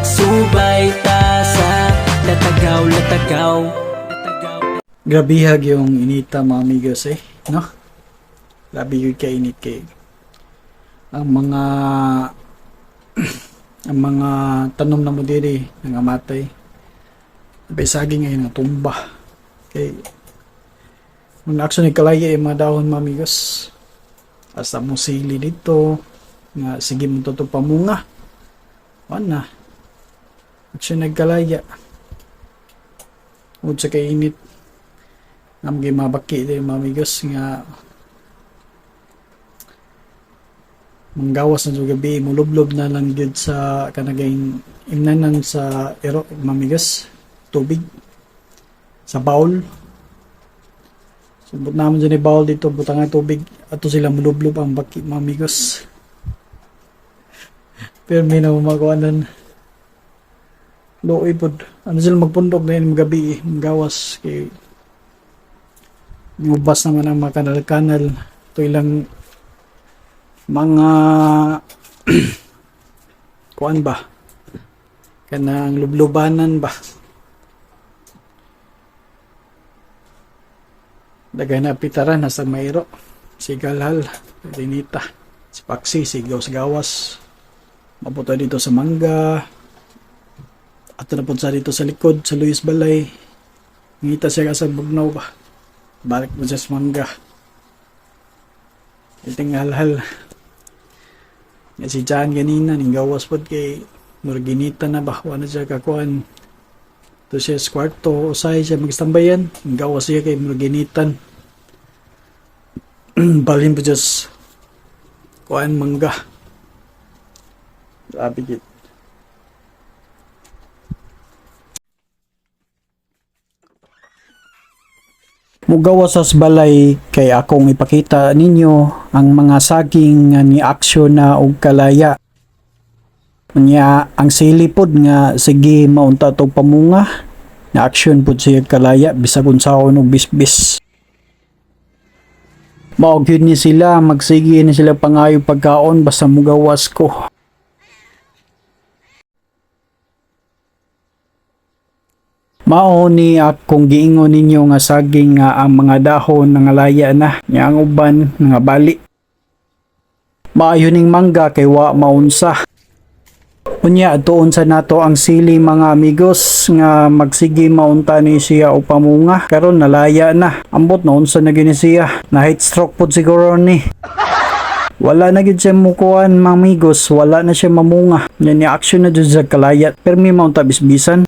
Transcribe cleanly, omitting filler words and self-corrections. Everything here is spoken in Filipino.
magsubay ta sa latagaw. Grabihag yung inita mga amigos no? Labi yung kainit kay ang mga ang mga tanom na mo diri nangamatay. Abay saging ngayon natumba. Kay nung action ni kalaya yung mga dahon mga amigos. Asa mo sili dito nga sige mo to pamunga. Wala. Action nagkalaya. Ud sa kainit. Namgi mabaki din mga amigos nga manggawas na sa gabi mulublob na lang gyud sa kanagay imnanan sa ero mamigas tubig sa bowl. Subot naman dyan yung bowl dito butang ang tubig ato sila mulublob ang baki mamigos. Pero may na magawanan looy pod ano sila magpundok na yun gabi manggawas kay mubas naman ang mga kanal-kanal ito ilang mga kuan ba kanang lublubanan ba dagay na pitaran nasa mayro sigalhal rinita si paksi sigaw sa gawas mabuta dito sa mangga at na po sa dito sa likod sa Luis Balay ngita siya sa bugnaw ba balik mo sa mangga iting halhal nga si Jan ganina ning gawas pod kay murginita na ba wala siya kakuan to siya sa kwarto usay siya magstambayan ning gawas siya kay murginitan balhin po just kuan mangga grabe gid. Mugawas sa balay kay akong ipakita ninyo ang mga saging nga ni aksyon na og kalaya. Nya ang silipod nga sige maunta to pamunga na aksyon pud siya kalaya bisag unsaon og bisbis. Mao gyud ni sila magsige ni sila pangayo pagkaon basta mugawas ko. Mao ni akong giingon ninyo nga saging nga ang mga dahon nangalaya na nya ang uban nga bali. Maayo ning mangga kay wa maunsa. Unya atuon sa nato ang sili mga amigos nga magsige maunta ni siya o pamunga karon nalaya na. Ambot na unsa na gini siya. Na heat stroke pod siguro ni. Wala na gid siya mukuan mga amigos, wala na siya mamunga. Nya ni action na jud sa kalayat permi maunta bisbisan.